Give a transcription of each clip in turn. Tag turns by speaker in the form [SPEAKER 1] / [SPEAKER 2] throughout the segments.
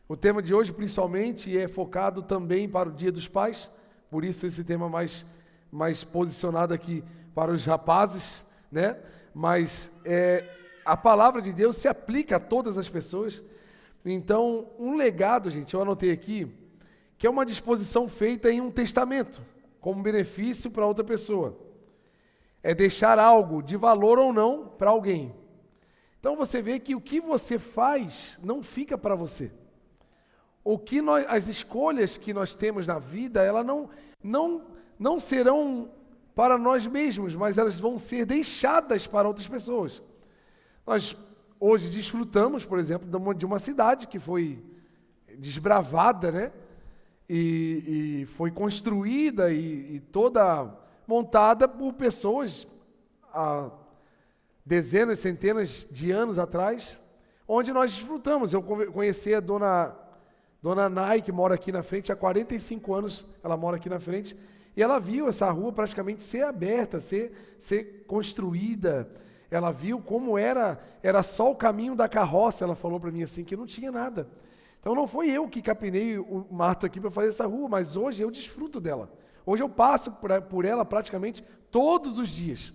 [SPEAKER 1] O tema de hoje, principalmente, é focado também para o Dia dos Pais, por isso esse tema mais posicionado aqui para os rapazes, né? Mas a palavra de Deus se aplica a todas as pessoas. Então, um legado, gente, eu anotei aqui, que é uma disposição feita em um testamento, como benefício para outra pessoa. É deixar algo de valor ou não para alguém. Então você vê que o que você faz não fica para você. As escolhas que nós temos na vida, elas não serão para nós mesmos, mas elas vão ser deixadas para outras pessoas. Nós hoje desfrutamos, por exemplo, de uma cidade que foi desbravada, né? E foi construída e toda montada por pessoas há dezenas, centenas de anos atrás, onde nós desfrutamos. Eu conheci a Dona Nai, que mora aqui na frente, há 45 anos ela mora aqui na frente, e ela viu essa rua praticamente ser aberta, ser construída. Ela viu como era só o caminho da carroça. Ela falou para mim assim, que não tinha nada. Então não foi eu que capinei o mato aqui para fazer essa rua, mas hoje eu desfruto dela. Hoje eu passo por ela praticamente todos os dias.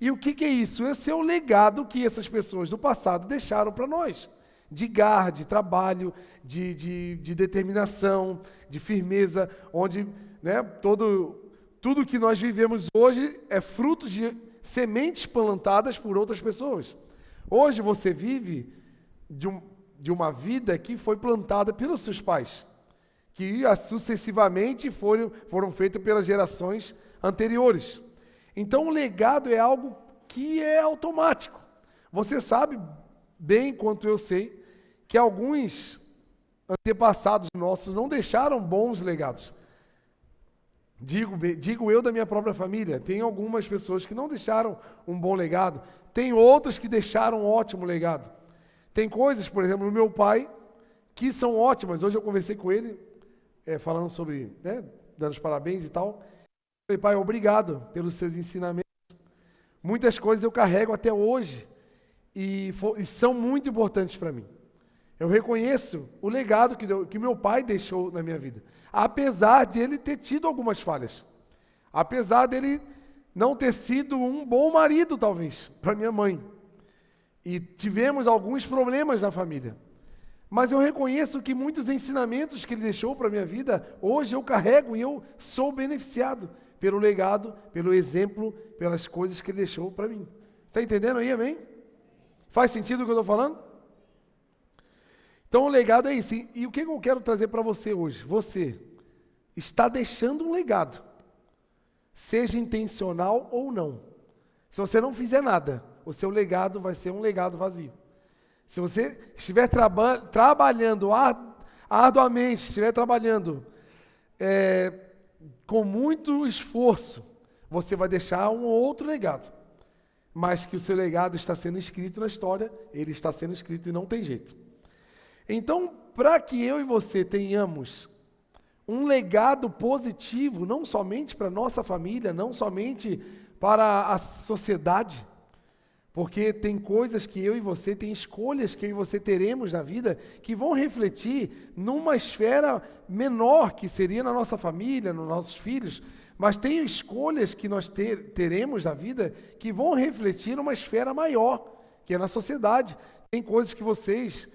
[SPEAKER 1] E o que é isso? Esse é o legado que essas pessoas do passado deixaram para nós. De garra, de trabalho, de determinação, de firmeza, onde, né, tudo que nós vivemos hoje é fruto de sementes plantadas por outras pessoas. Hoje você vive de uma vida que foi plantada pelos seus pais, que sucessivamente foram feitas pelas gerações anteriores. Então o legado é algo que é automático. Você sabe bem quanto eu sei que alguns antepassados nossos não deixaram bons legados. Digo eu da minha própria família, tem algumas pessoas que não deixaram um bom legado, tem outras que deixaram um ótimo legado. Tem coisas, por exemplo, do meu pai, que são ótimas. Hoje eu conversei com ele, falando sobre, né, dando os parabéns e tal. Eu falei, pai, obrigado pelos seus ensinamentos. Muitas coisas eu carrego até hoje e são muito importantes para mim. Eu reconheço o legado que meu pai deixou na minha vida. Apesar de ele ter tido algumas falhas. Apesar dele não ter sido um bom marido, talvez, para minha mãe. E tivemos alguns problemas na família. Mas eu reconheço que muitos ensinamentos que ele deixou para a minha vida, hoje eu carrego e eu sou beneficiado pelo legado, pelo exemplo, pelas coisas que ele deixou para mim. Está entendendo aí, amém? Faz sentido o que eu estou falando? Então o legado é isso. E o que eu quero trazer para você hoje? Você está deixando um legado, seja intencional ou não. Se você não fizer nada, o seu legado vai ser um legado vazio. Se você estiver trabalhando arduamente, estiver trabalhando com muito esforço, você vai deixar um outro legado. Mas que o seu legado está sendo escrito na história, ele está sendo escrito e não tem jeito. Então, para que eu e você tenhamos um legado positivo, não somente para a nossa família, não somente para a sociedade, porque tem coisas que eu e você, tem escolhas que eu e você teremos na vida que vão refletir numa esfera menor, que seria na nossa família, nos nossos filhos, mas tem escolhas que nós teremos na vida que vão refletir numa esfera maior, que é na sociedade. Tem coisas que vocês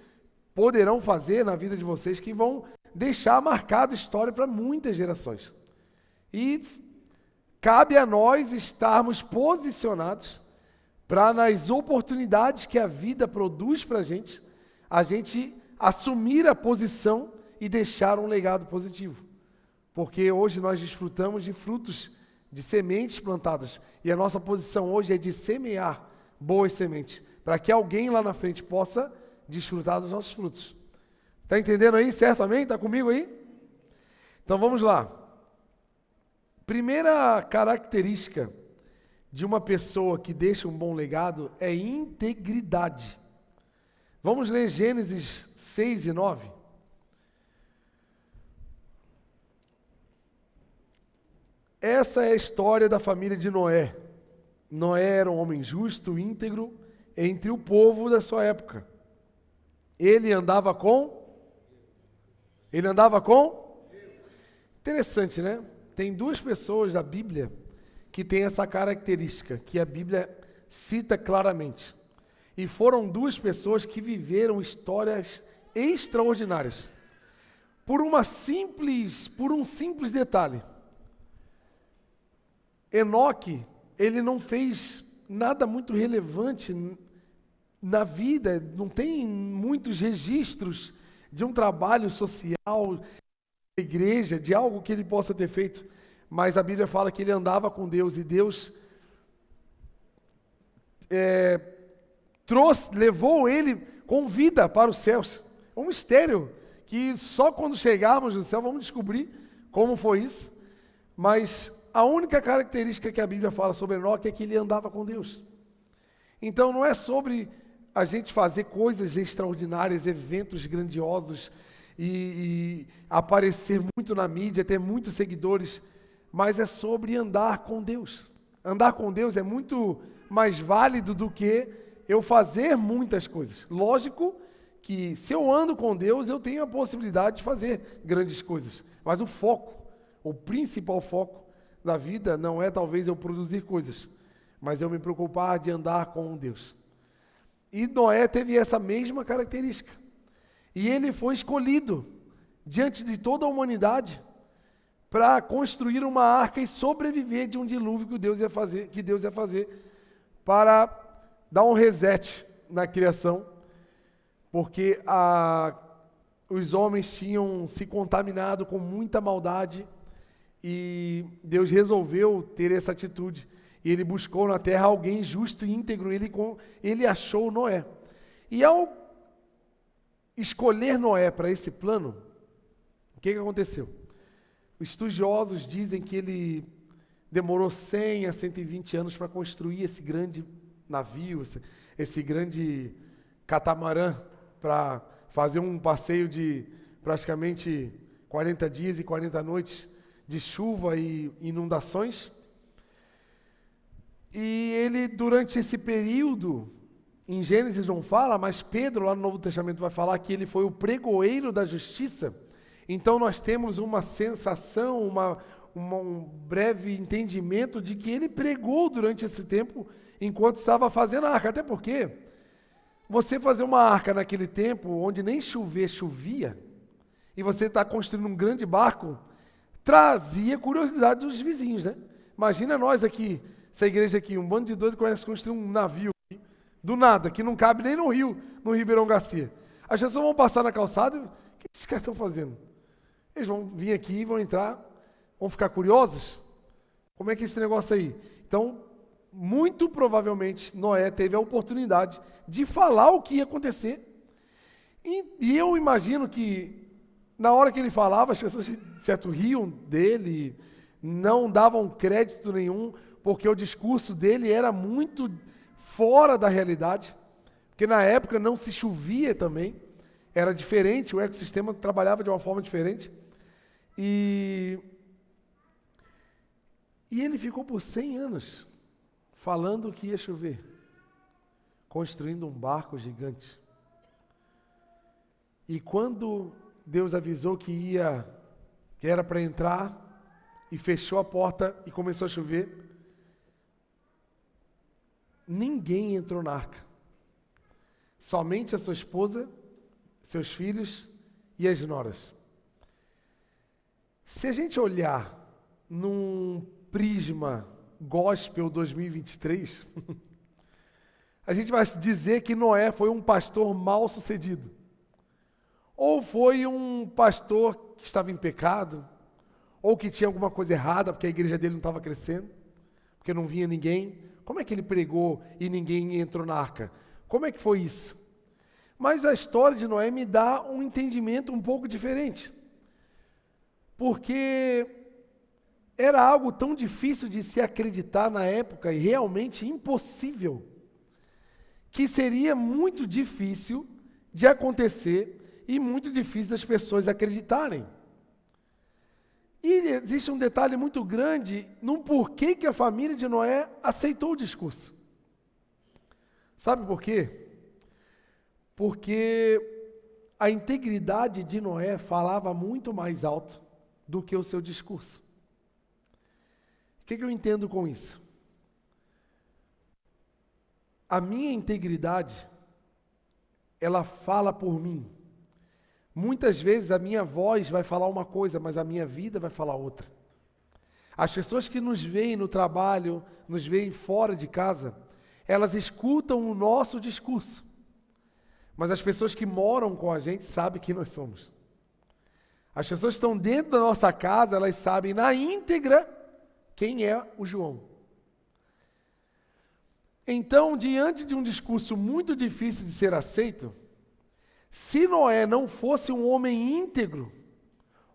[SPEAKER 1] poderão fazer na vida de vocês que vão deixar marcada história para muitas gerações. E cabe a nós estarmos posicionados para, nas oportunidades que a vida produz para a gente assumir a posição e deixar um legado positivo. Porque hoje nós desfrutamos de frutos, de sementes plantadas. E a nossa posição hoje é de semear boas sementes, para que alguém lá na frente possa desfrutar dos nossos frutos. Está entendendo aí? Certo? Amém? Está comigo aí? Então vamos lá. Primeira característica de uma pessoa que deixa um bom legado é integridade. Vamos ler Gênesis 6 e 9. Essa é a história da família de Noé. Noé era um homem justo, íntegro, entre o povo da sua época. Ele andava com Ele andava com? Interessante, né? Tem duas pessoas da Bíblia que têm essa característica, que a Bíblia cita claramente. E foram duas pessoas que viveram histórias extraordinárias. Por um simples detalhe. Enoque, ele não fez nada muito relevante na vida, não tem muitos registros de um trabalho social, de igreja, de algo que ele possa ter feito. Mas a Bíblia fala que ele andava com Deus e Deus levou ele com vida para os céus. É um mistério que só quando chegarmos no céu vamos descobrir como foi isso. Mas a única característica que a Bíblia fala sobre Enoque é que ele andava com Deus. Então não é sobre a gente fazer coisas extraordinárias, eventos grandiosos e aparecer muito na mídia, ter muitos seguidores, mas é sobre andar com Deus. Andar com Deus é muito mais válido do que eu fazer muitas coisas. Lógico que se eu ando com Deus, eu tenho a possibilidade de fazer grandes coisas. Mas o foco, o principal foco da vida não é talvez eu produzir coisas, mas eu me preocupar de andar com Deus. E Noé teve essa mesma característica. E ele foi escolhido diante de toda a humanidade para construir uma arca e sobreviver de um dilúvio que Deus ia fazer para dar um reset na criação, porque os homens tinham se contaminado com muita maldade e Deus resolveu ter essa atitude. E ele buscou na terra alguém justo e íntegro, ele achou Noé. E ao escolher Noé para esse plano, o que aconteceu? Os estudiosos dizem que ele demorou 100 a 120 anos para construir esse grande navio, esse grande catamarã, para fazer um passeio de praticamente 40 dias e 40 noites de chuva e inundações. E ele, durante esse período, em Gênesis não fala, mas Pedro, lá no Novo Testamento, vai falar que ele foi o pregoeiro da justiça. Então nós temos uma sensação, um breve entendimento de que ele pregou durante esse tempo, enquanto estava fazendo a arca. Até porque você fazer uma arca naquele tempo, onde nem chovia, e você está construindo um grande barco, trazia curiosidade dos vizinhos, né? Imagina nós aqui, essa igreja aqui, um bando de doido começa a construir um navio do nada, que não cabe nem no Ribeirão Garcia. As pessoas vão passar na calçada, o que esses caras estão fazendo? Eles vão vir aqui, vão entrar, vão ficar curiosos? Como é que é esse negócio aí? Então, muito provavelmente, Noé teve a oportunidade de falar o que ia acontecer. E eu imagino que, na hora que ele falava, as pessoas, certo, riam dele, não davam crédito nenhum, porque o discurso dele era muito fora da realidade, porque na época não se chovia também, era diferente, o ecossistema trabalhava de uma forma diferente, e ele ficou por 100 anos falando que ia chover, construindo um barco gigante. E quando Deus avisou que era para entrar, e fechou a porta e começou a chover, ninguém entrou na arca. Somente a sua esposa, seus filhos e as noras. Se a gente olhar num prisma gospel 2023, a gente vai dizer que Noé foi um pastor mal sucedido. Ou foi um pastor que estava em pecado, ou que tinha alguma coisa errada, porque a igreja dele não estava crescendo, porque não vinha ninguém. Como é que ele pregou e ninguém entrou na arca? Como é que foi isso? Mas a história de Noé me dá um entendimento um pouco diferente. Porque era algo tão difícil de se acreditar na época e realmente impossível, que seria muito difícil de acontecer e muito difícil das pessoas acreditarem. E existe um detalhe muito grande no porquê que a família de Noé aceitou o discurso. Sabe por quê? Porque a integridade de Noé falava muito mais alto do que o seu discurso. O que eu entendo com isso? A minha integridade, ela fala por mim. Muitas vezes a minha voz vai falar uma coisa, mas a minha vida vai falar outra. As pessoas que nos veem no trabalho, nos veem fora de casa, elas escutam o nosso discurso. Mas as pessoas que moram com a gente sabem quem nós somos. As pessoas que estão dentro da nossa casa, elas sabem na íntegra quem é o João. Então, diante de um discurso muito difícil de ser aceito, se Noé não fosse um homem íntegro,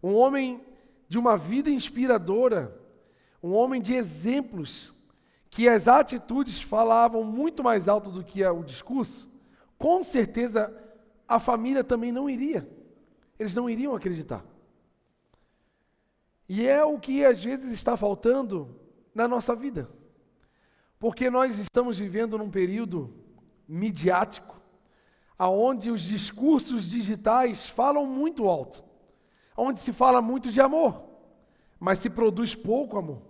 [SPEAKER 1] um homem de uma vida inspiradora, um homem de exemplos, que as atitudes falavam muito mais alto do que o discurso, com certeza a família também não iria. Eles não iriam acreditar. E é o que às vezes está faltando na nossa vida. Porque nós estamos vivendo num período midiático, onde os discursos digitais falam muito alto, onde se fala muito de amor, mas se produz pouco amor,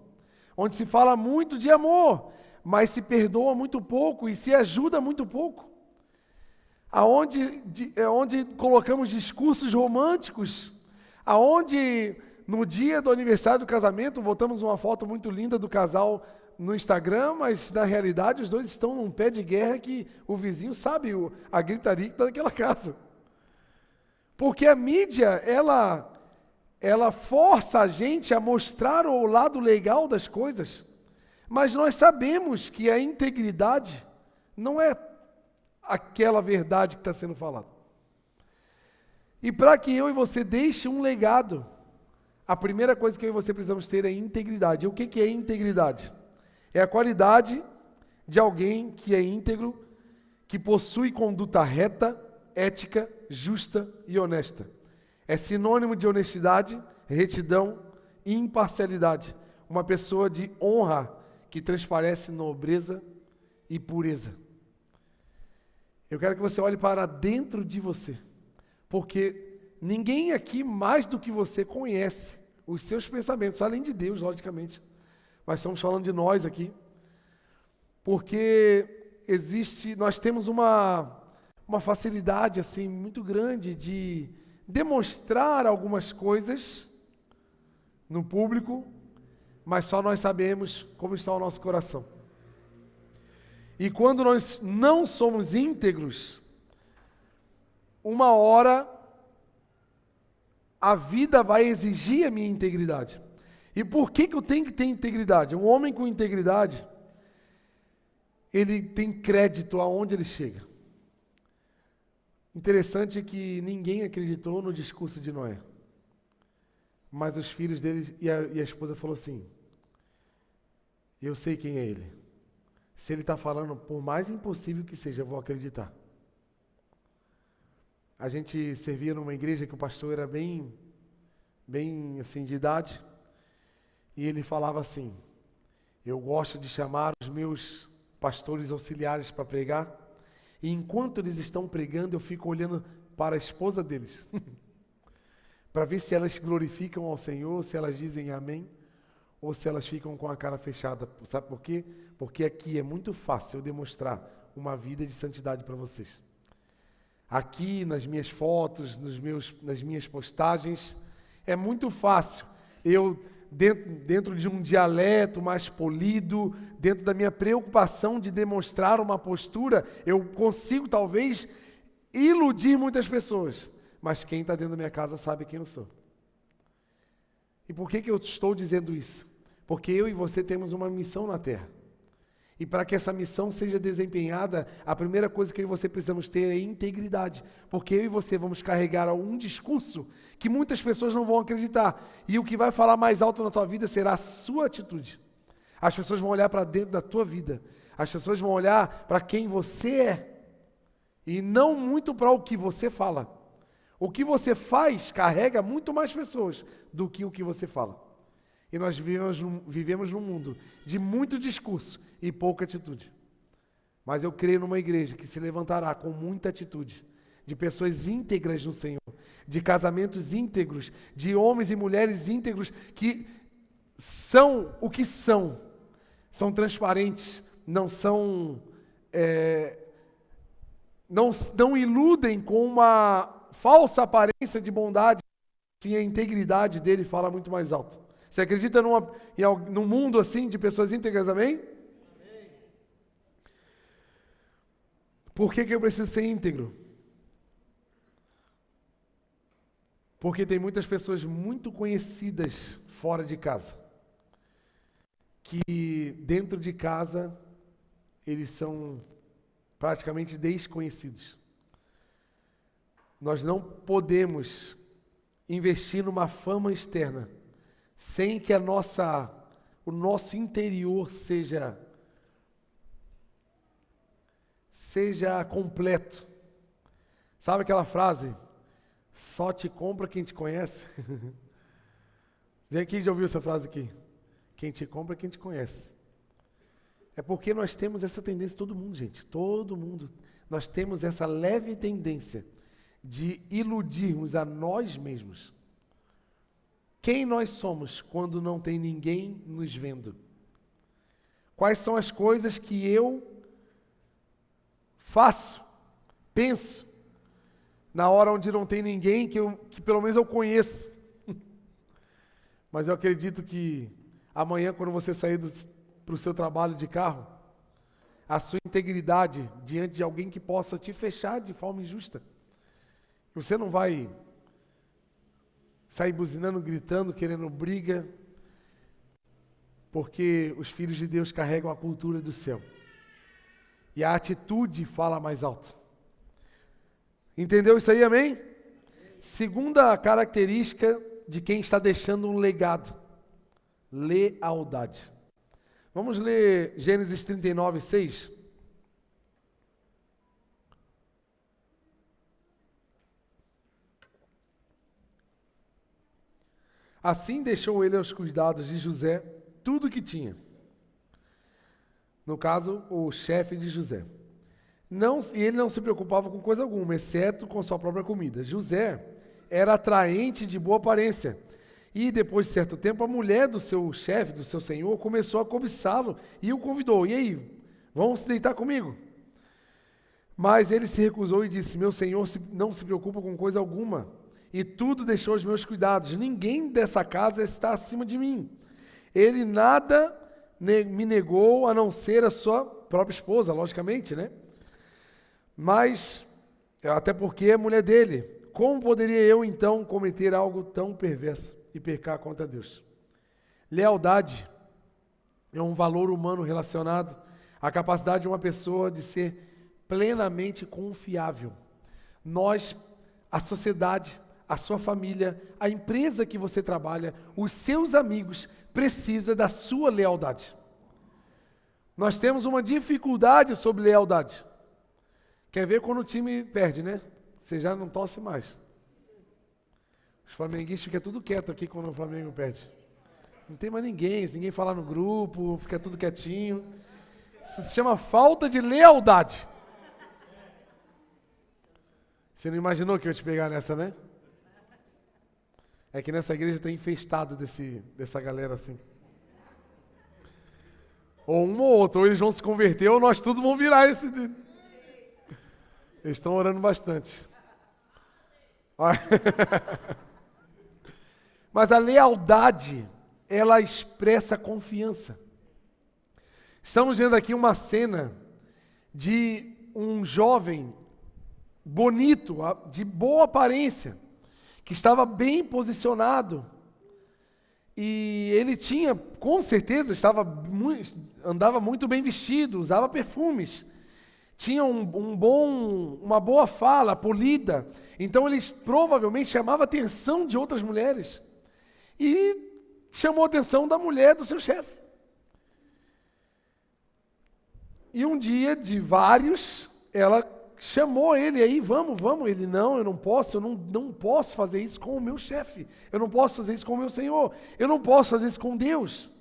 [SPEAKER 1] onde se fala muito de amor, mas se perdoa muito pouco e se ajuda muito pouco, onde colocamos discursos românticos, aonde no dia do aniversário do casamento botamos uma foto muito linda do casal no Instagram, mas na realidade os dois estão num pé de guerra que o vizinho sabe a gritaria que está naquela casa. Porque a mídia, ela força a gente a mostrar o lado legal das coisas, mas nós sabemos que a integridade não é aquela verdade que está sendo falada. E para que eu e você deixe um legado, a primeira coisa que eu e você precisamos ter é integridade. E o que é integridade? É a qualidade de alguém que é íntegro, que possui conduta reta, ética, justa e honesta. É sinônimo de honestidade, retidão e imparcialidade. Uma pessoa de honra que transparece nobreza e pureza. Eu quero que você olhe para dentro de você, porque ninguém aqui mais do que você conhece os seus pensamentos, além de Deus, logicamente. Mas estamos falando de nós aqui, porque nós temos uma facilidade assim muito grande de demonstrar algumas coisas no público, mas só nós sabemos como está o nosso coração. E quando nós não somos íntegros, uma hora a vida vai exigir a minha integridade. E por que eu tenho que ter integridade? Um homem com integridade, ele tem crédito aonde ele chega. Interessante é que ninguém acreditou no discurso de Noé. Mas os filhos dele e a esposa falou assim: eu sei quem é ele. Se ele está falando, por mais impossível que seja, eu vou acreditar. A gente servia numa igreja que o pastor era bem assim de idade. E ele falava assim: eu gosto de chamar os meus pastores auxiliares para pregar, e enquanto eles estão pregando, eu fico olhando para a esposa deles, para ver se elas glorificam ao Senhor, se elas dizem amém, ou se elas ficam com a cara fechada. Sabe por quê? Porque aqui é muito fácil eu demonstrar uma vida de santidade para vocês. Aqui, nas minhas fotos, nas minhas postagens, é muito fácil eu, dentro de um dialeto mais polido, dentro da minha preocupação de demonstrar uma postura, eu consigo talvez iludir muitas pessoas, mas quem está dentro da minha casa sabe quem eu sou. E por que eu estou dizendo isso? Porque eu e você temos uma missão na Terra. E para que essa missão seja desempenhada, a primeira coisa que eu e você precisamos ter é integridade. Porque eu e você vamos carregar um discurso que muitas pessoas não vão acreditar. E o que vai falar mais alto na tua vida será a sua atitude. As pessoas vão olhar para dentro da tua vida. As pessoas vão olhar para quem você é. E não muito para o que você fala. O que você carrega muito mais pessoas do que o que você fala. E nós vivemos num mundo de muito discurso e pouca atitude. Mas eu creio numa igreja que se levantará com muita atitude, de pessoas íntegras no Senhor, de casamentos íntegros, de homens e mulheres íntegros que são o que são transparentes, não iludem com uma falsa aparência de bondade, sim, a integridade dele fala muito mais alto. Você acredita num mundo assim de pessoas íntegras, amém? Amém. Por que eu preciso ser íntegro? Porque tem muitas pessoas muito conhecidas fora de casa, que dentro de casa eles são praticamente desconhecidos. Nós não podemos investir numa fama externa sem que o nosso interior seja completo. Sabe aquela frase? Só te compra quem te conhece. Quem já ouviu essa frase aqui? Quem te compra é quem te conhece. É porque nós temos essa tendência, todo mundo, gente, todo mundo, nós temos essa leve tendência de iludirmos a nós mesmos. Quem nós somos quando não tem ninguém nos vendo? Quais são as coisas que eu faço, penso, na hora onde não tem ninguém que pelo menos eu conheço? Mas eu acredito que amanhã, quando você sair para o seu trabalho de carro, a sua integridade diante de alguém que possa te fechar de forma injusta. Você não vai sair buzinando, gritando, querendo briga, porque os filhos de Deus carregam a cultura do céu. E a atitude fala mais alto. Entendeu isso aí, amém? Segunda característica de quem está deixando um legado: lealdade. Vamos ler Gênesis 39, 6. Assim deixou ele aos cuidados de José tudo o que tinha. No caso, o chefe de José. E ele não se preocupava com coisa alguma, exceto com sua própria comida. José era atraente, de boa aparência. E depois de certo tempo, a mulher do seu chefe, do seu senhor, começou a cobiçá-lo e o convidou. E aí, vamos se deitar comigo? Mas ele se recusou e disse: meu senhor não se preocupa com coisa alguma, e tudo deixou aos meus cuidados. Ninguém dessa casa está acima de mim. Ele nada me negou, a não ser a sua própria esposa, logicamente, né? Mas, até porque é mulher dele. Como poderia eu, então, cometer algo tão perverso e pecar contra Deus? Lealdade é um valor humano relacionado à capacidade de uma pessoa de ser plenamente confiável. Nós, a sociedade, a sua família, a empresa que você trabalha, os seus amigos, precisa da sua lealdade. Nós temos uma dificuldade sobre lealdade. Quer ver quando o time perde, né? Você já não torce mais. Os flamenguistas ficam tudo quieto aqui quando o Flamengo perde. Não tem mais ninguém, se ninguém falar no grupo, fica tudo quietinho. Isso se chama falta de lealdade. Você não imaginou que eu ia te pegar nessa, né? É que nessa igreja está infestado dessa galera assim. Ou um ou outro, ou eles vão se converter, ou nós todos vamos virar esse... Eles estão orando bastante. Mas a lealdade, ela expressa confiança. Estamos vendo aqui uma cena de um jovem bonito, de boa aparência, que estava bem posicionado. E ele tinha, com certeza, andava muito bem vestido, usava perfumes. Tinha uma boa fala, polida. Então ele provavelmente chamava a atenção de outras mulheres. E chamou a atenção da mulher do seu chefe. E um dia, de vários, ela chamou ele aí, vamos. Ele, não, eu não posso fazer isso com o meu chefe. Eu não posso fazer isso com o meu Senhor. Eu não posso fazer isso com Deus.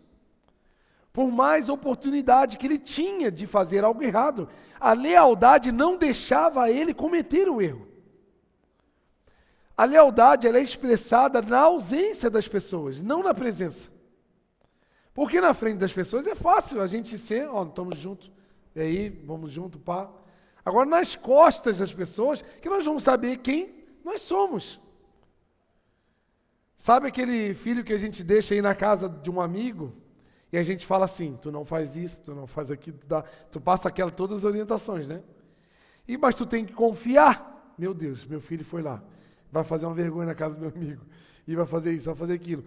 [SPEAKER 1] Por mais oportunidade que ele tinha de fazer algo errado, a lealdade não deixava ele cometer o erro. A lealdade ela é expressada na ausência das pessoas, não na presença. Porque na frente das pessoas é fácil a gente ser, ó, estamos juntos, e aí, vamos junto, pá. Agora, nas costas das pessoas, que nós vamos saber quem nós somos. Sabe aquele filho que a gente deixa aí na casa de um amigo, e a gente fala assim, tu não faz isso, tu não faz aquilo, tu passa todas as orientações, né? Mas tu tem que confiar. Meu Deus, meu filho foi lá, vai fazer uma vergonha na casa do meu amigo, e vai fazer isso, vai fazer aquilo.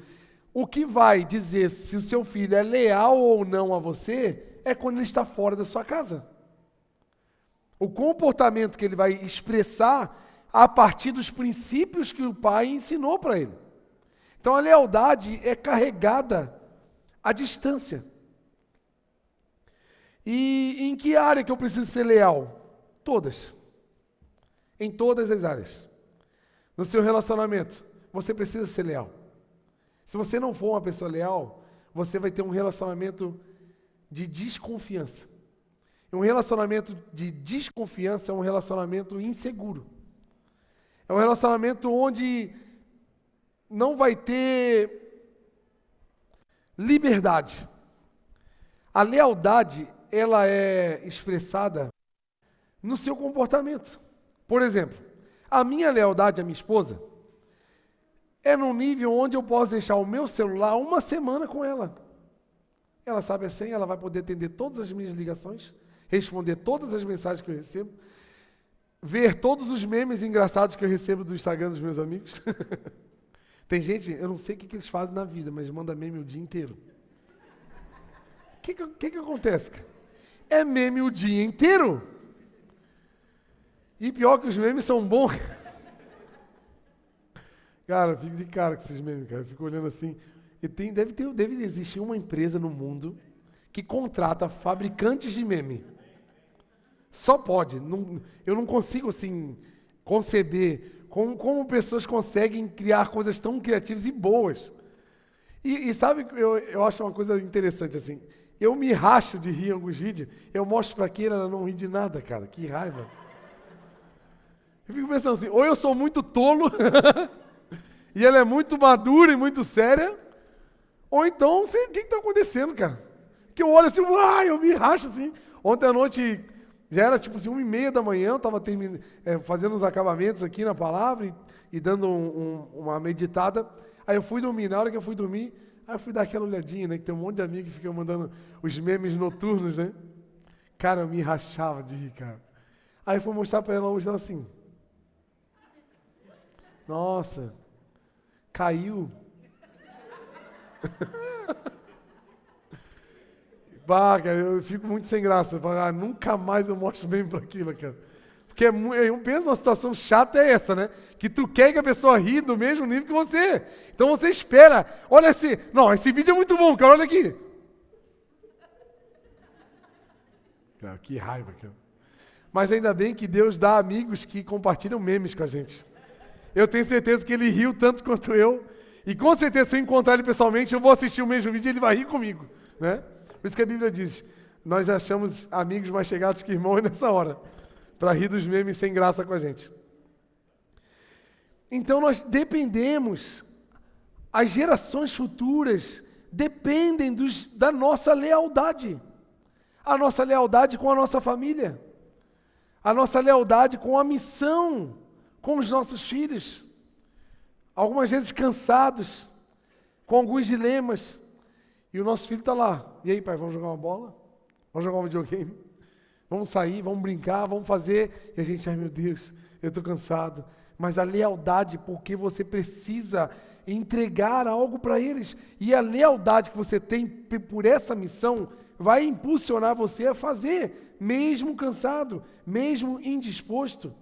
[SPEAKER 1] O que vai dizer se o seu filho é leal ou não a você, é quando ele está fora da sua casa. O comportamento que ele vai expressar a partir dos princípios que o pai ensinou para ele. Então a lealdade é carregada à distância. E em que área que eu preciso ser leal? Todas. Em todas as áreas. No seu relacionamento, você precisa ser leal. Se você não for uma pessoa leal, você vai ter um relacionamento de desconfiança. Um relacionamento de desconfiança é um relacionamento inseguro. É um relacionamento onde não vai ter liberdade. A lealdade, ela é expressada no seu comportamento. Por exemplo, a minha lealdade à minha esposa é num nível onde eu posso deixar o meu celular uma semana com ela. Ela sabe a senha, ela vai poder atender todas as minhas ligações, responder todas as mensagens que eu recebo, ver todos os memes engraçados que eu recebo do Instagram dos meus amigos. Tem gente, eu não sei o que eles fazem na vida, mas manda meme o dia inteiro. O que acontece? É meme o dia inteiro. E pior que os memes são bons. Cara, eu fico de cara com esses memes, cara. Eu fico olhando assim. E deve existir uma empresa no mundo que contrata fabricantes de meme. Só pode. Eu não consigo, assim, conceber como pessoas conseguem criar coisas tão criativas e boas. E sabe, eu acho uma coisa interessante, assim. Eu me racho de rir em alguns vídeos. Eu mostro pra Keira, ela não ri de nada, cara. Que raiva. Eu fico pensando assim, ou eu sou muito tolo... E ela é muito madura e muito séria. Ou então, não sei o que está acontecendo, cara. Que eu olho assim, eu me racho assim. Ontem à noite, já era tipo assim, 1h30 da manhã, eu estava fazendo uns acabamentos aqui na palavra e dando uma meditada. Aí eu fui dormir. Na hora que eu fui dormir, aí eu fui dar aquela olhadinha, né? Que tem um monte de amigos que ficam mandando os memes noturnos, né? Cara, eu me rachava de rir, cara. Aí eu fui mostrar para ela hoje, ela assim... Nossa... Caiu. Bah, cara, eu fico muito sem graça. Nunca mais eu mostro bem para aquilo, cara. Porque eu penso numa situação chata é essa, né? Que tu quer que a pessoa ri do mesmo nível que você. Então você espera. Olha esse... Não, esse vídeo é muito bom, cara. Olha aqui. Cara, que raiva, cara. Mas ainda bem que Deus dá amigos que compartilham memes com a gente. Eu tenho certeza que ele riu tanto quanto eu. E com certeza, se eu encontrar ele pessoalmente, eu vou assistir o mesmo vídeo e ele vai rir comigo. Né? Por isso que a Bíblia diz, nós achamos amigos mais chegados que irmãos nessa hora. Para rir dos memes sem graça com a gente. Então nós dependemos, as gerações futuras dependem da nossa lealdade. A nossa lealdade com a nossa família. A nossa lealdade com a missão com os nossos filhos, algumas vezes cansados, com alguns dilemas, e o nosso filho está lá. E aí, pai, vamos jogar uma bola? Vamos jogar um videogame? Vamos sair, vamos brincar, vamos fazer. E a gente, ai meu Deus, eu estou cansado. Mas a lealdade, porque você precisa entregar algo para eles. E a lealdade que você tem por essa missão vai impulsionar você a fazer, mesmo cansado, mesmo indisposto.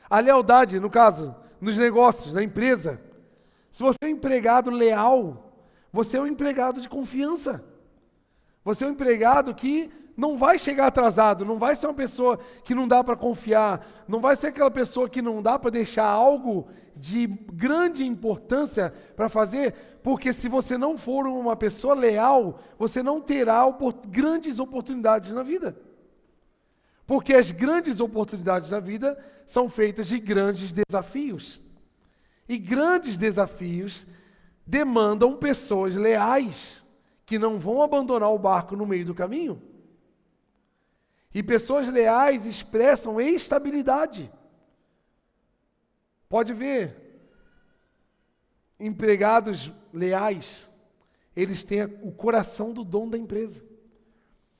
[SPEAKER 1] A lealdade, no caso, nos negócios, na empresa. Se você é um empregado leal, você é um empregado de confiança. Você é um empregado que não vai chegar atrasado, não vai ser uma pessoa que não dá para confiar, não vai ser aquela pessoa que não dá para deixar algo de grande importância para fazer, porque se você não for uma pessoa leal, você não terá grandes oportunidades na vida. Porque as grandes oportunidades da vida são feitas de grandes desafios. E grandes desafios demandam pessoas leais, que não vão abandonar o barco no meio do caminho. E pessoas leais expressam estabilidade. Pode ver, empregados leais, eles têm o coração do dono da empresa.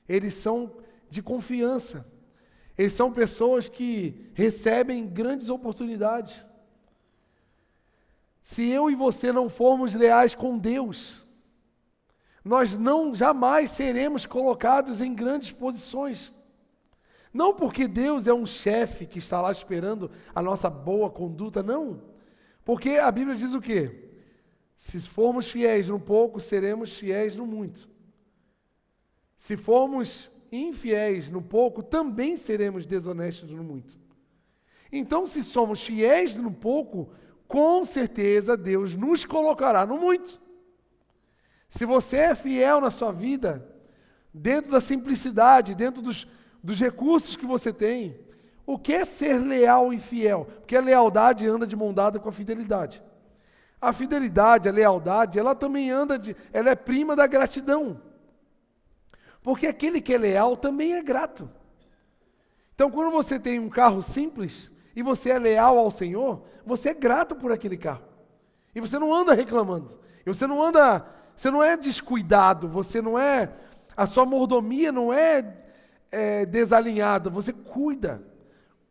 [SPEAKER 1] Eles são de confiança. Eles são pessoas que recebem grandes oportunidades. Se eu e você não formos leais com Deus, nós jamais seremos colocados em grandes posições. Não porque Deus é um chefe que está lá esperando a nossa boa conduta, não. Porque a Bíblia diz o quê? Se formos fiéis no pouco, seremos fiéis no muito. Se formos infiéis no pouco, também seremos desonestos no muito. Então, se somos fiéis no pouco, com certeza Deus nos colocará no muito. Se você é fiel na sua vida, dentro da simplicidade, dentro dos recursos que você tem, o que é ser leal e fiel? Porque a lealdade anda de mão dada com a fidelidade. A fidelidade, a lealdade, ela também ela é prima da gratidão. Porque aquele que é leal também é grato. Então, quando você tem um carro simples e você é leal ao Senhor, você é grato por aquele carro. E você não anda reclamando. E você não é descuidado, a sua mordomia não é desalinhada, você cuida.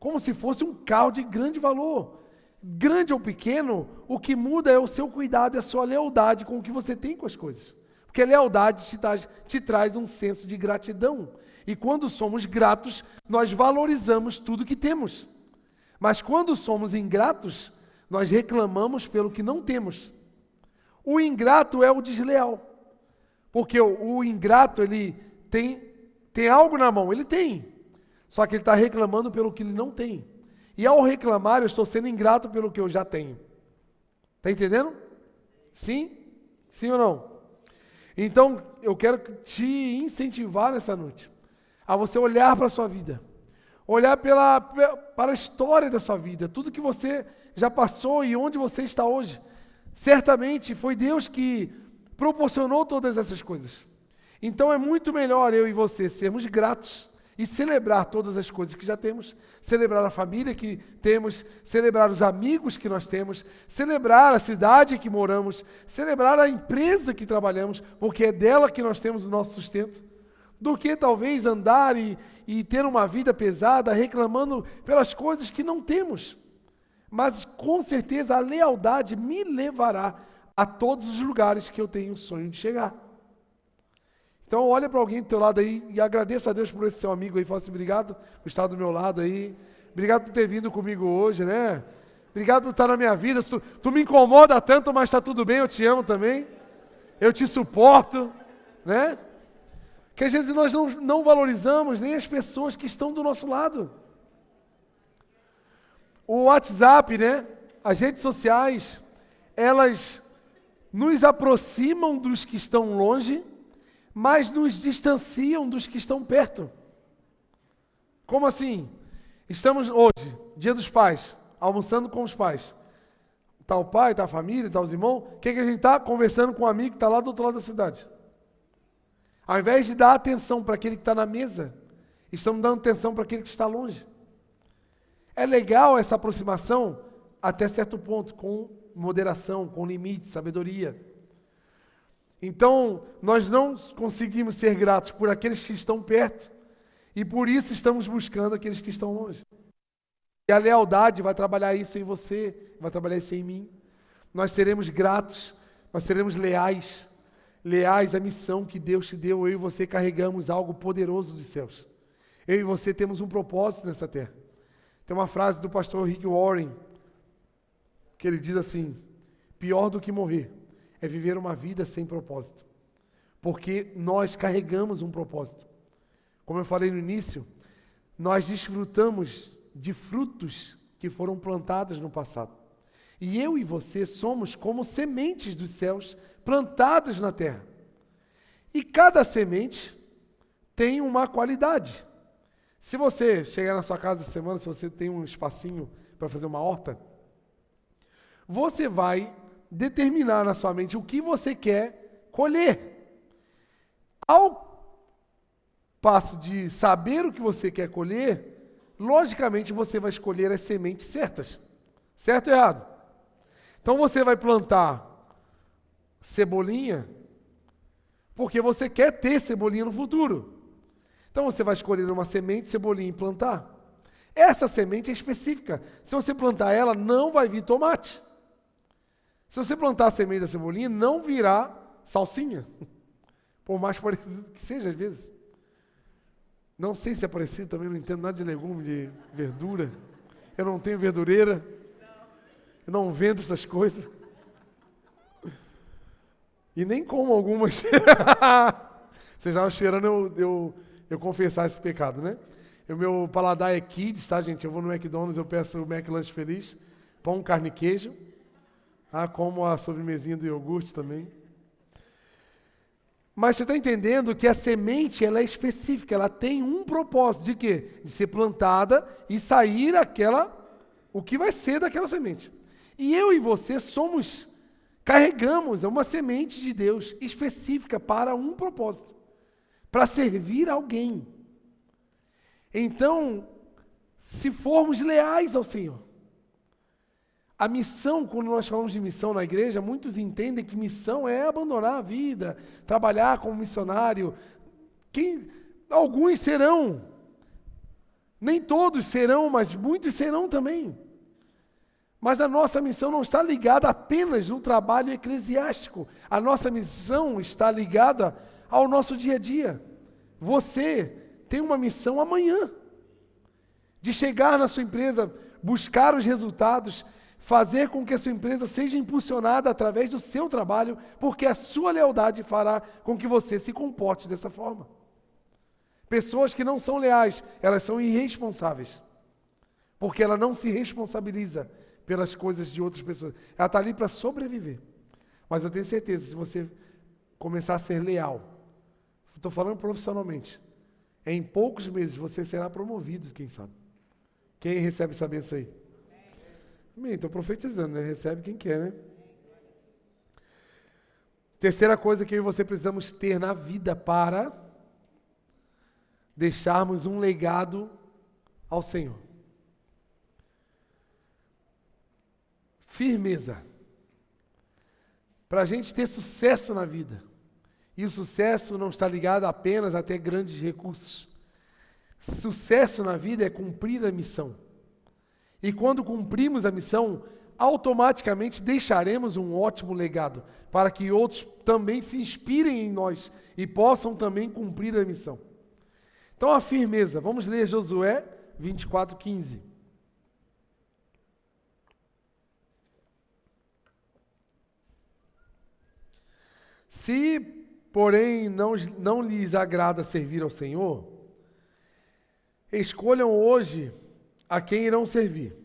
[SPEAKER 1] Como se fosse um carro de grande valor. Grande ou pequeno, o que muda é o seu cuidado, é a sua lealdade com o que você tem com as coisas. Porque a lealdade te traz um senso de gratidão. E quando somos gratos, nós valorizamos tudo que temos. Mas quando somos ingratos, nós reclamamos pelo que não temos. O ingrato é o desleal. Porque o ingrato, ele tem algo na mão, ele tem. Só que ele está reclamando pelo que ele não tem. E ao reclamar, eu estou sendo ingrato pelo que eu já tenho. Está entendendo? Sim? Sim ou não? Então, eu quero te incentivar nessa noite a você olhar para a sua vida, olhar para a história da sua vida, tudo que você já passou e onde você está hoje. Certamente foi Deus que proporcionou todas essas coisas. Então é muito melhor eu e você sermos gratos e celebrar todas as coisas que já temos, celebrar a família que temos, celebrar os amigos que nós temos, celebrar a cidade que moramos, celebrar a empresa que trabalhamos, porque é dela que nós temos o nosso sustento, do que talvez andar e ter uma vida pesada reclamando pelas coisas que não temos. Mas com certeza a lealdade me levará a todos os lugares que eu tenho o sonho de chegar. Então olha para alguém do teu lado aí e agradeça a Deus por esse seu amigo aí. Fala assim, obrigado por estar do meu lado aí. Obrigado por ter vindo comigo hoje, né? Obrigado por estar na minha vida. Tu me incomoda tanto, mas está tudo bem, eu te amo também. Eu te suporto, né? Que às vezes nós não valorizamos nem as pessoas que estão do nosso lado. O WhatsApp, né? As redes sociais, elas nos aproximam dos que estão longe, mas nos distanciam dos que estão perto. Como assim? Estamos hoje, Dia dos Pais, almoçando com os pais. Está o pai, está a família, está os irmãos. O que a gente está? Conversando com um amigo que está lá do outro lado da cidade. Ao invés de dar atenção para aquele que está na mesa, estamos dando atenção para aquele que está longe. É legal essa aproximação até certo ponto, com moderação, com limite, sabedoria. Então, nós não conseguimos ser gratos por aqueles que estão perto, e por isso estamos buscando aqueles que estão longe. E a lealdade vai trabalhar isso em você, vai trabalhar isso em mim. Nós seremos gratos, nós seremos leais à missão que Deus te deu. Eu e você carregamos algo poderoso dos céus. Eu e você temos um propósito nessa terra. Tem uma frase do pastor Rick Warren, que ele diz assim: pior do que morrer é viver uma vida sem propósito, porque nós carregamos um propósito. Como eu falei no início, nós desfrutamos de frutos que foram plantados no passado. E eu e você somos como sementes dos céus plantadas na terra. E cada semente tem uma qualidade. Se você chegar na sua casa essa semana, se você tem um espacinho para fazer uma horta, você vai determinar na sua mente o que você quer colher. Ao passo de saber o que você quer colher, logicamente você vai escolher as sementes certas. Certo ou errado? Então você vai plantar cebolinha porque você quer ter cebolinha no futuro. Então você vai escolher uma semente de cebolinha e plantar. Essa semente é específica. Se você plantar ela, não vai vir tomate. Se você plantar a semente da cebolinha, não virá salsinha. Por mais parecido que seja, às vezes. Não sei se é parecido, também não entendo nada de legume, de verdura. Eu não tenho verdureira. Eu não vendo essas coisas. E nem como algumas. Vocês estavam esperando eu confessar esse pecado, né? O meu paladar é kids, tá, gente? Eu vou no McDonald's, eu peço o McLanche Feliz, pão, carne e queijo. Como a sobremesinha do iogurte também. Mas você está entendendo que a semente, ela é específica, ela tem um propósito, de quê? De ser plantada e sair o que vai ser daquela semente. E eu e você carregamos uma semente de Deus específica para um propósito, para servir alguém. Então, se formos leais ao Senhor, a missão, quando nós falamos de missão na igreja, muitos entendem que missão é abandonar a vida, trabalhar como missionário. Alguns serão, nem todos serão, mas muitos serão também. Mas a nossa missão não está ligada apenas no trabalho eclesiástico. A nossa missão está ligada ao nosso dia a dia. Você tem uma missão amanhã, de chegar na sua empresa, buscar os resultados, fazer com que a sua empresa seja impulsionada através do seu trabalho, porque a sua lealdade fará com que você se comporte dessa forma. Pessoas que não são leais, elas são irresponsáveis, porque ela não se responsabiliza pelas coisas de outras pessoas. Ela está ali para sobreviver. Mas eu tenho certeza, se você começar a ser leal, estou falando profissionalmente, em poucos meses você será promovido, quem sabe. Quem recebe essa bênção aí? Amém, estou profetizando, né? Recebe quem quer, né? Terceira coisa que eu e você precisamos ter na vida para deixarmos um legado ao Senhor. Firmeza. Para a gente ter sucesso na vida. E o sucesso não está ligado apenas a ter grandes recursos. Sucesso na vida é cumprir a missão. E quando cumprimos a missão, automaticamente deixaremos um ótimo legado, para que outros também se inspirem em nós e possam também cumprir a missão. Então a firmeza, vamos ler Josué 24:15. Se, porém, não lhes agrada servir ao Senhor, escolham hoje a quem irão servir,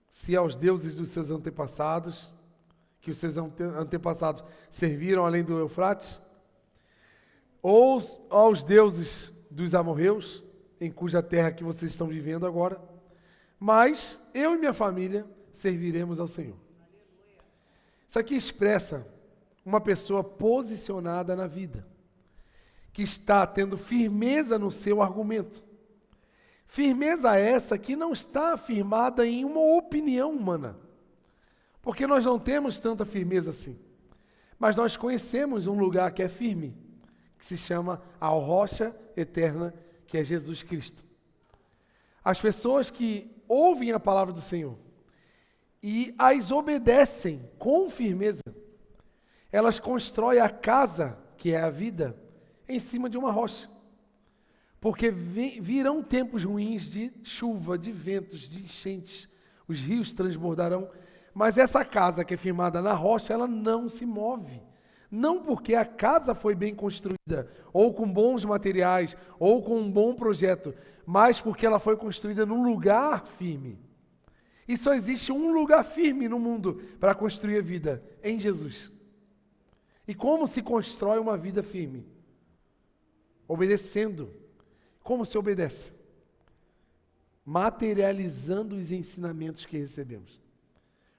[SPEAKER 1] se aos deuses dos seus antepassados, que os seus antepassados serviram além do Eufrates, ou aos deuses dos amorreus, em cuja terra que vocês estão vivendo agora, mas eu e minha família serviremos ao Senhor. Isso aqui expressa uma pessoa posicionada na vida, que está tendo firmeza no seu argumento. Firmeza essa que não está firmada em uma opinião humana, porque nós não temos tanta firmeza assim. Mas nós conhecemos um lugar que é firme, que se chama a rocha eterna, que é Jesus Cristo. As pessoas que ouvem a palavra do Senhor e as obedecem com firmeza, elas constroem a casa, que é a vida, em cima de uma rocha. Porque virão tempos ruins de chuva, de ventos, de enchentes, os rios transbordarão, mas essa casa que é firmada na rocha, ela não se move. Não porque a casa foi bem construída, ou com bons materiais, ou com um bom projeto, mas porque ela foi construída num lugar firme. E só existe um lugar firme no mundo para construir a vida, em Jesus. E como se constrói uma vida firme? Obedecendo. Como se obedece? Materializando os ensinamentos que recebemos.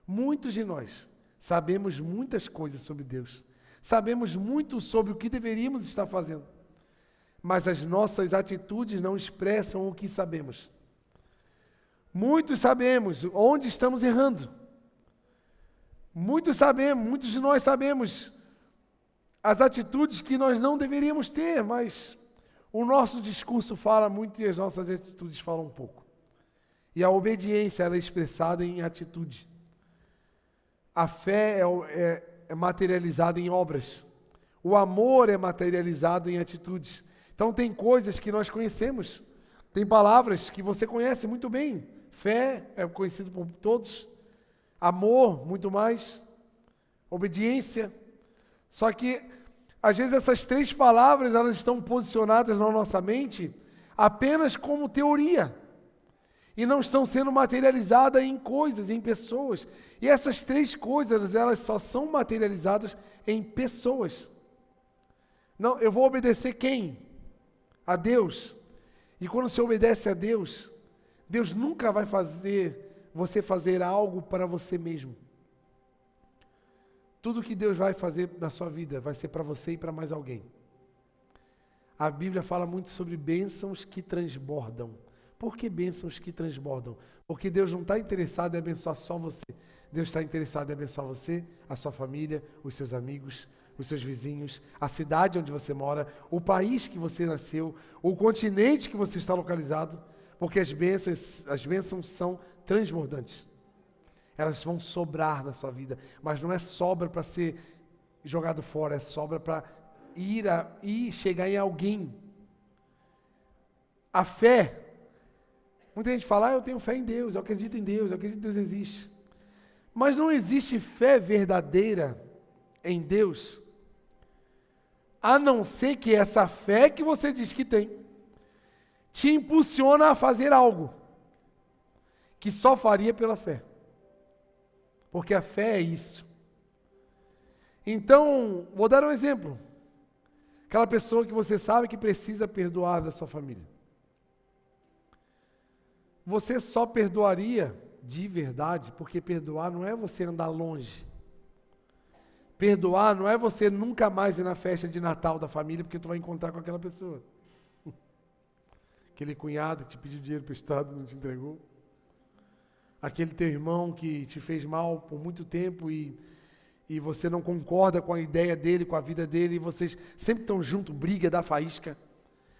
[SPEAKER 1] Muitos de nós sabemos muitas coisas sobre Deus. Sabemos muito sobre o que deveríamos estar fazendo. Mas as nossas atitudes não expressam o que sabemos. Muitos sabemos onde estamos errando. Muitos de nós sabemos as atitudes que nós não deveríamos ter, mas o nosso discurso fala muito e as nossas atitudes falam um pouco. E a obediência ela é expressada em atitude. A fé é materializada em obras. O amor é materializado em atitudes. Então tem coisas que nós conhecemos. Tem palavras que você conhece muito bem. Fé é conhecido por todos. Amor, muito mais. Obediência. Só que, às vezes, essas três palavras, elas estão posicionadas na nossa mente apenas como teoria. E não estão sendo materializadas em coisas, em pessoas. E essas três coisas, elas só são materializadas em pessoas. Não, eu vou obedecer quem? A Deus. E quando você obedece a Deus, Deus nunca vai fazer você fazer algo para você mesmo. Tudo que Deus vai fazer na sua vida vai ser para você e para mais alguém. A Bíblia fala muito sobre bênçãos que transbordam. Por que bênçãos que transbordam? Porque Deus não está interessado em abençoar só você. Deus está interessado em abençoar você, a sua família, os seus amigos, os seus vizinhos, a cidade onde você mora, o país que você nasceu, o continente que você está localizado, porque as bênçãos são transbordantes. Elas vão sobrar na sua vida, mas não é sobra para ser jogado fora, é sobra para ir chegar em alguém. A fé, muita gente fala, eu tenho fé em Deus, eu acredito em Deus, eu acredito que Deus existe. Mas não existe fé verdadeira em Deus, a não ser que essa fé que você diz que tem, te impulsiona a fazer algo, que só faria pela fé. Porque a fé é isso. Então, vou dar um exemplo. Aquela pessoa que você sabe que precisa perdoar da sua família. Você só perdoaria de verdade, porque perdoar não é você andar longe. Perdoar não é você nunca mais ir na festa de Natal da família, porque tu vai encontrar com aquela pessoa. Aquele cunhado que te pediu dinheiro emprestado e não te entregou. Aquele teu irmão que te fez mal por muito tempo e você não concorda com a ideia dele, com a vida dele, e vocês sempre estão juntos, briga, dá faísca.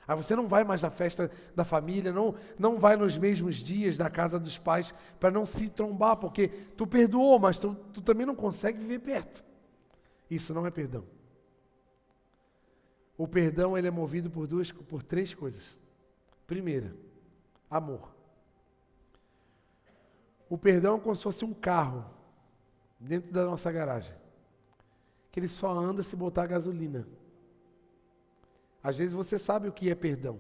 [SPEAKER 1] Aí você não vai mais na festa da família, não vai nos mesmos dias na casa dos pais para não se trombar, porque tu perdoou, mas tu também não consegue viver perto. Isso não é perdão. O perdão ele é movido por três coisas. Primeira, amor. O perdão é como se fosse um carro dentro da nossa garagem, que ele só anda se botar gasolina. Às vezes você sabe o que é perdão,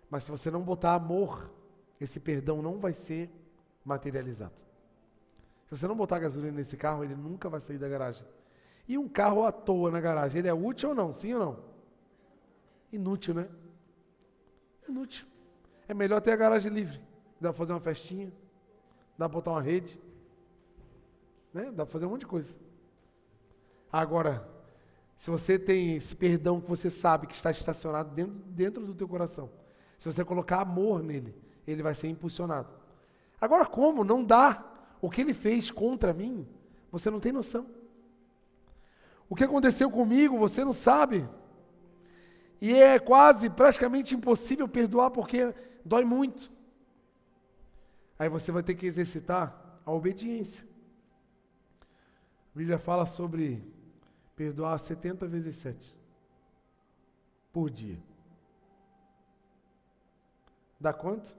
[SPEAKER 1] mas se você não botar amor, esse perdão não vai ser materializado. Se você não botar gasolina nesse carro, ele nunca vai sair da garagem. E um carro à toa na garagem, ele é útil ou não? Sim ou não? Inútil, né? Inútil. É melhor ter a garagem livre. Dá para fazer uma festinha, dá para botar uma rede, né? Dá para fazer um monte de coisa. Agora, se você tem esse perdão que você sabe que está estacionado dentro do teu coração, se você colocar amor nele, ele vai ser impulsionado. Agora como? Não dá. O que ele fez contra mim, você não tem noção. O que aconteceu comigo, você não sabe. E é praticamente impossível perdoar porque dói muito. Aí você vai ter que exercitar a obediência. A Bíblia fala sobre perdoar 70 vezes 7 por dia. Dá quanto?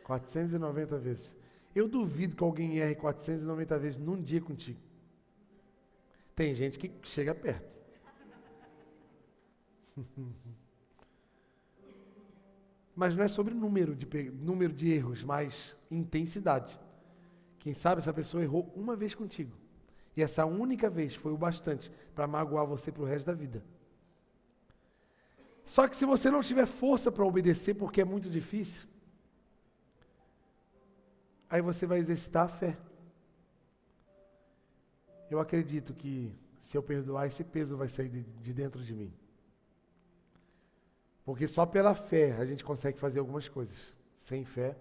[SPEAKER 1] 490 vezes. Eu duvido que alguém erre 490 vezes num dia contigo. Tem gente que chega perto. Mas não é sobre número de erros, mas intensidade. Quem sabe essa pessoa errou uma vez contigo. E essa única vez foi o bastante para magoar você para o resto da vida. Só que se você não tiver força para obedecer, porque é muito difícil, aí você vai exercitar a fé. Eu acredito que se eu perdoar, esse peso vai sair de dentro de mim. Porque só pela fé a gente consegue fazer algumas coisas. Sem fé,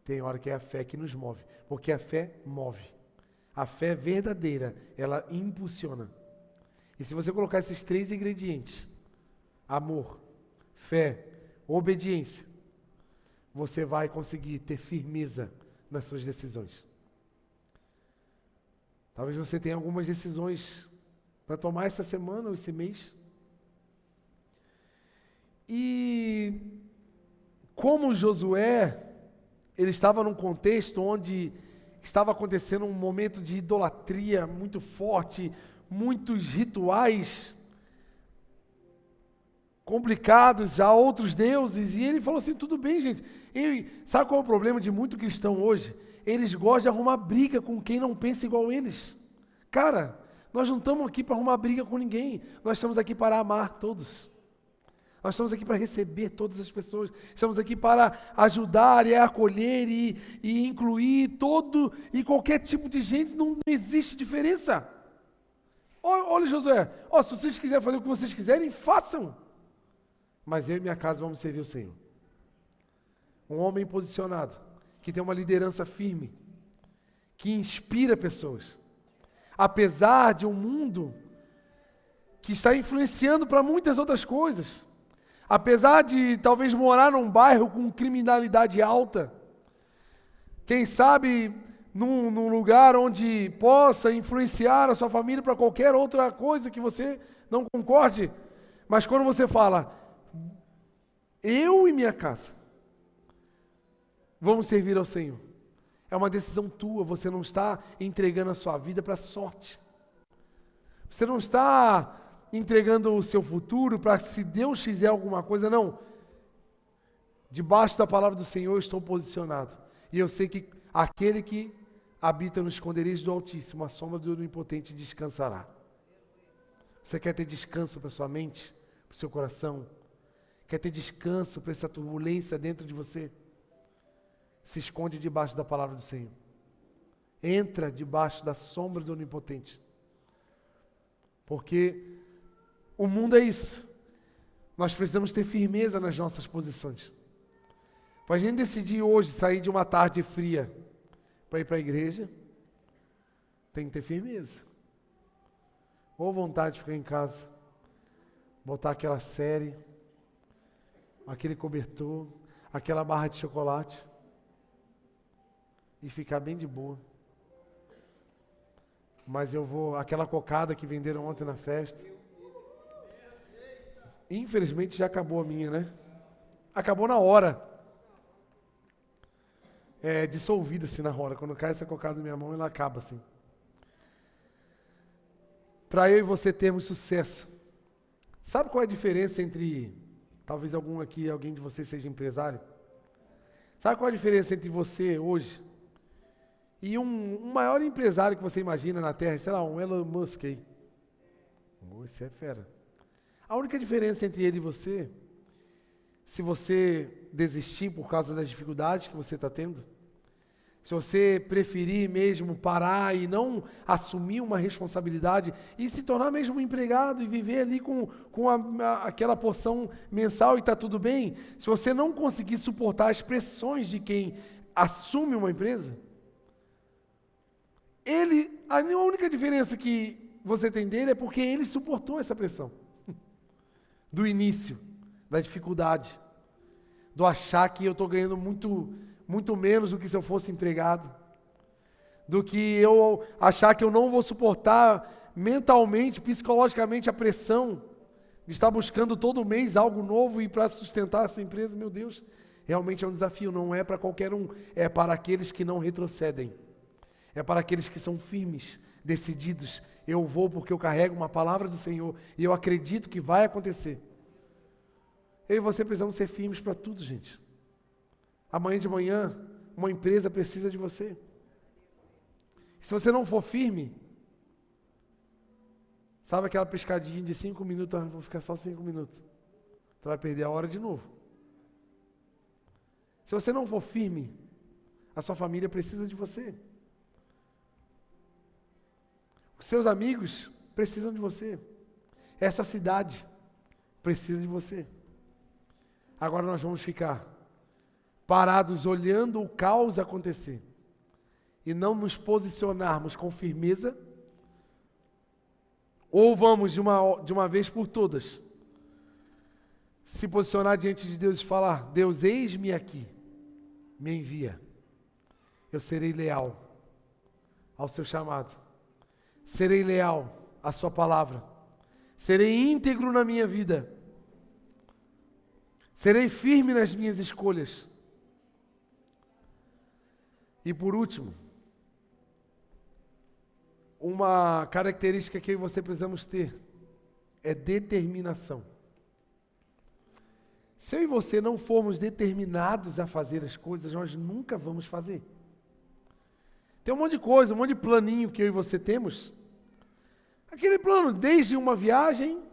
[SPEAKER 1] tem hora que é a fé que nos move. Porque a fé move. A fé verdadeira, ela impulsiona. E se você colocar esses 3 ingredientes, amor, fé, obediência, você vai conseguir ter firmeza nas suas decisões. Talvez você tenha algumas decisões para tomar essa semana ou esse mês. E como Josué, ele estava num contexto onde estava acontecendo um momento de idolatria muito forte, muitos rituais complicados a outros deuses, e ele falou assim, tudo bem, gente. Sabe qual é o problema de muito cristão hoje? Eles gostam de arrumar briga com quem não pensa igual eles. Cara, nós não estamos aqui para arrumar briga com ninguém, nós estamos aqui para amar todos. Nós estamos aqui para receber todas as pessoas, estamos aqui para ajudar e acolher e incluir todo e qualquer tipo de gente, não existe diferença. Olha Josué, se vocês quiserem fazer o que vocês quiserem, façam. Mas eu e minha casa vamos servir o Senhor. Um homem posicionado, que tem uma liderança firme, que inspira pessoas. Apesar de um mundo que está influenciando para muitas outras coisas, apesar de talvez morar num bairro com criminalidade alta, quem sabe num lugar onde possa influenciar a sua família para qualquer outra coisa que você não concorde, mas quando você fala, eu e minha casa vamos servir ao Senhor, é uma decisão tua, você não está entregando a sua vida para a sorte, você não está entregando o seu futuro para se Deus fizer alguma coisa, não. Debaixo da palavra do Senhor eu estou posicionado. E eu sei que aquele que habita no esconderijo do Altíssimo, a sombra do Onipotente descansará. Você quer ter descanso para sua mente, para o seu coração? Quer ter descanso para essa turbulência dentro de você? Se esconde debaixo da palavra do Senhor. Entra debaixo da sombra do Onipotente. Porque o mundo é isso. Nós precisamos ter firmeza nas nossas posições. Para a gente decidir hoje sair de uma tarde fria para ir para a igreja, tem que ter firmeza. Ou vontade de ficar em casa, botar aquela série, aquele cobertor, aquela barra de chocolate e ficar bem de boa. Mas aquela cocada que venderam ontem na festa, infelizmente já acabou a minha, né? Acabou na hora. É dissolvida assim na hora. Quando cai essa cocada na minha mão, ela acaba assim. Para eu e você termos sucesso. Sabe qual é a diferença entre, talvez alguém de vocês seja empresário? Sabe qual é a diferença entre você hoje e um maior empresário que você imagina na Terra, sei lá, um Elon Musk aí? Esse é fera. A única diferença entre ele e você, se você desistir por causa das dificuldades que você está tendo, se você preferir mesmo parar e não assumir uma responsabilidade e se tornar mesmo um empregado e viver ali com aquela porção mensal e está tudo bem, se você não conseguir suportar as pressões de quem assume uma empresa, a única diferença que você tem dele é porque ele suportou essa pressão. Do início, da dificuldade, do achar que eu estou ganhando muito menos do que se eu fosse empregado, do que eu achar que eu não vou suportar mentalmente, psicologicamente a pressão de estar buscando todo mês algo novo e para sustentar essa empresa. Meu Deus, realmente é um desafio, não é para qualquer um, é para aqueles que não retrocedem, é para aqueles que são firmes, decididos. Eu vou porque eu carrego uma palavra do Senhor e eu acredito que vai acontecer. Eu e você precisamos ser firmes para tudo, gente. Amanhã de manhã, uma empresa precisa de você. Se você não for firme, sabe aquela pescadinha de 5 minutos, vou ficar só 5 minutos. Você vai perder a hora de novo. Se você não for firme, A sua família precisa de você. Os seus amigos precisam de você. Essa cidade precisa de você. Agora nós vamos ficar parados olhando o caos acontecer e não nos posicionarmos com firmeza, ou vamos de uma vez por todas se posicionar diante de Deus e falar: Deus, eis-me aqui, me envia. Eu serei leal ao seu chamado, serei leal à sua palavra, serei íntegro na minha vida, serei firme nas minhas escolhas. E por último, uma característica que eu e você precisamos ter é determinação. Se eu e você não formos determinados a fazer as coisas, nós nunca vamos fazer. Tem um monte de coisa, um monte de planinho que eu e você temos. Aquele plano, desde uma viagem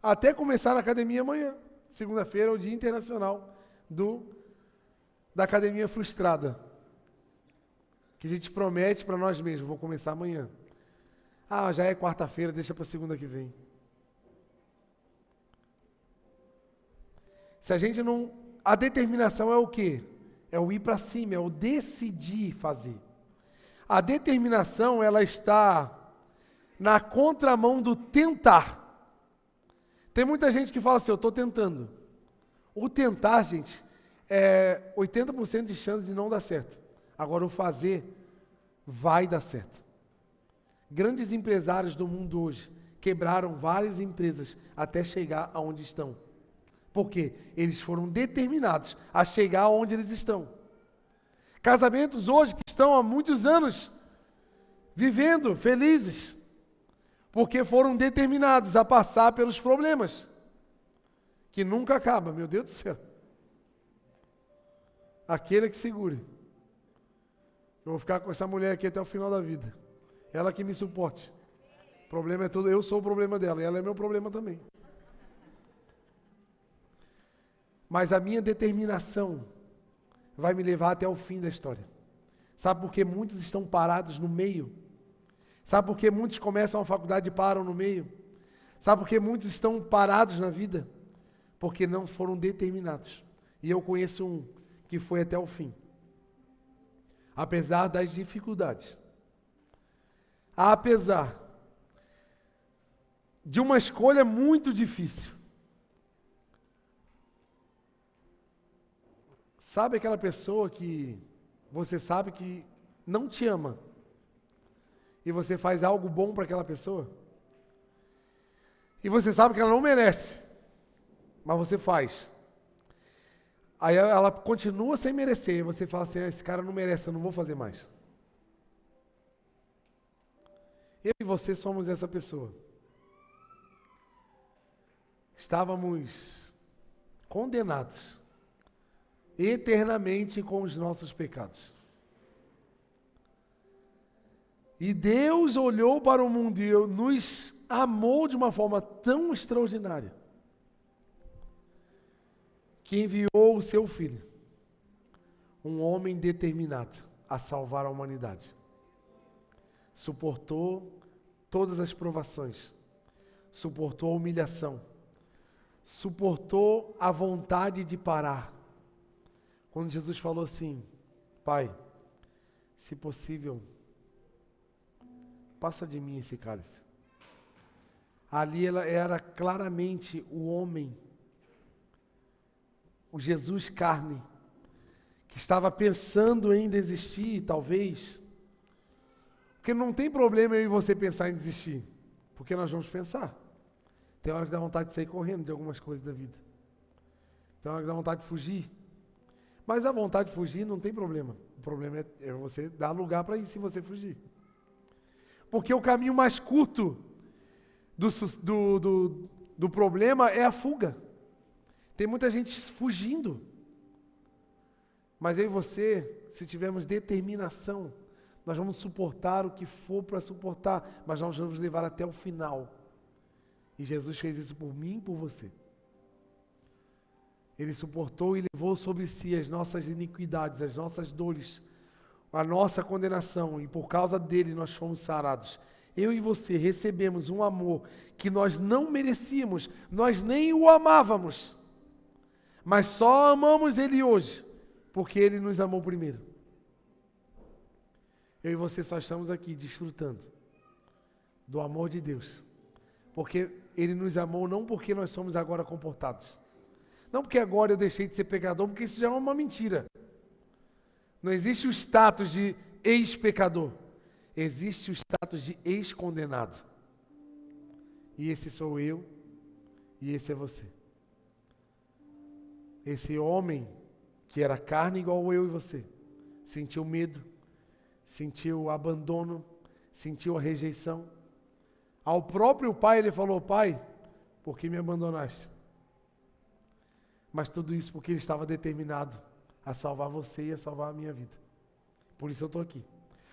[SPEAKER 1] até começar na academia amanhã. Segunda-feira é o Dia Internacional da Academia Frustrada. Que a gente promete para nós mesmos: vou começar amanhã. Ah, já é quarta-feira, deixa para segunda que vem. Se a gente não... A determinação é o quê? É o ir para cima, é o decidir fazer. A determinação, ela está na contramão do tentar. Tem muita gente que fala assim: eu estou tentando. O tentar, gente, é 80% de chance de não dar certo. Agora, o fazer vai dar certo. Grandes empresários do mundo hoje quebraram várias empresas até chegar aonde estão. Por quê? Eles foram determinados a chegar aonde eles estão. Casamentos hoje que estão há muitos anos vivendo felizes, porque foram determinados a passar pelos problemas, que nunca acaba, meu Deus do céu. Aquele que segure. Eu vou ficar com essa mulher aqui até o final da vida. Ela que me suporte. O problema é todo, eu sou o problema dela, e ela é meu problema também. Mas a minha determinação vai me levar até o fim da história. Sabe por que muitos estão parados no meio? Sabe por que muitos começam a faculdade e param no meio? Sabe por que muitos estão parados na vida? Porque não foram determinados. E eu conheço um que foi até o fim. Apesar das dificuldades. Apesar de uma escolha muito difícil. Sabe aquela pessoa que você sabe que não te ama e você faz algo bom para aquela pessoa? E você sabe que ela não merece, mas você faz. Aí ela continua sem merecer, e você fala assim: esse cara não merece, eu não vou fazer mais. Eu e você somos essa pessoa. Estávamos condenados eternamente com os nossos pecados. E Deus olhou para o mundo e nos amou de uma forma tão extraordinária, que enviou o seu Filho, um homem determinado a salvar a humanidade. Suportou todas as provações, suportou a humilhação, suportou a vontade de parar. Quando Jesus falou assim: Pai, se possível, passa de mim esse cálice. Ali ela era claramente o homem, o Jesus carne, que estava pensando em desistir, talvez. Porque não tem problema eu e você pensar em desistir, porque nós vamos pensar. Tem hora que dá vontade de sair correndo de algumas coisas da vida. Tem hora que dá vontade de fugir. Mas a vontade de fugir não tem problema. O problema é você dar lugar para ir se você fugir. Porque o caminho mais curto do problema é a fuga. Tem muita gente fugindo. Mas eu e você, se tivermos determinação, nós vamos suportar o que for para suportar, mas nós vamos levar até o final. E Jesus fez isso por mim e por você. Ele suportou e levou sobre si as nossas iniquidades, as nossas dores, a nossa condenação e por causa dele nós fomos sarados. Eu e você recebemos um amor que nós não merecíamos, nós nem o amávamos, mas só amamos ele hoje, porque ele nos amou primeiro. Eu e você só estamos aqui desfrutando do amor de Deus, porque ele nos amou não porque nós somos agora comportados, não porque agora eu deixei de ser pecador, porque isso já é uma mentira. Não existe o status de ex-pecador. Existe o status de ex-condenado. E esse sou eu, e esse é você. Esse homem, que era carne igual eu e você, sentiu medo, sentiu o abandono, sentiu a rejeição. Ao próprio pai ele falou: pai, por que me abandonaste? Mas tudo isso porque ele estava determinado a salvar você e a salvar a minha vida. Por isso eu estou aqui.